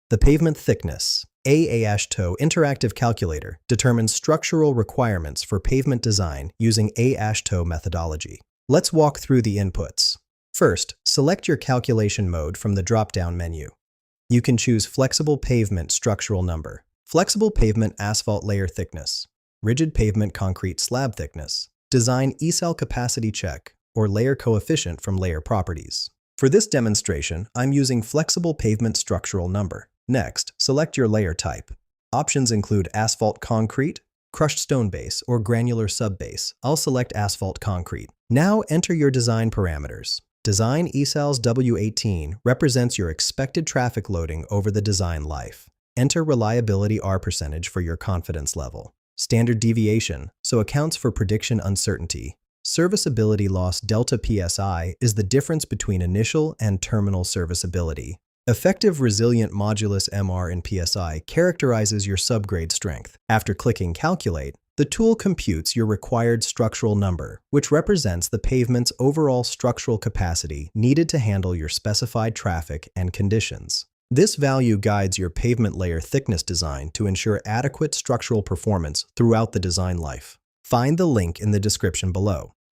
The pavement thickness. Aashto interactive calculator determines structural requirements for pavement design using Aashto methodology. Let's walk through the inputs. First, select your calculation mode from the drop-down menu. You can choose Flexible Pavement Structural Number, Flexible Pavement Asphalt Layer Thickness, Rigid Pavement Concrete Slab Thickness, Design ECAL Capacity Check, or Layer Coefficient from Layer Properties. For this demonstration, I'm using Flexible Pavement Structural Number. Next, select your layer type. Options include asphalt concrete, crushed stone base, or granular subbase. I'll select asphalt concrete. Now enter your design parameters. Design ECALS W18 represents your expected traffic loading over the design life. Enter reliability R percentage for your confidence level. Standard deviation, so accounts for prediction uncertainty. Serviceability loss delta PSI is the difference between initial and terminal serviceability. Effective resilient modulus MR in PSI characterizes your subgrade strength. After clicking Calculate, the tool computes your required structural number, which represents the pavement's overall structural capacity needed to handle your specified traffic and conditions. This value guides your pavement layer thickness design to ensure adequate structural performance throughout the design life. Find the link in the description below.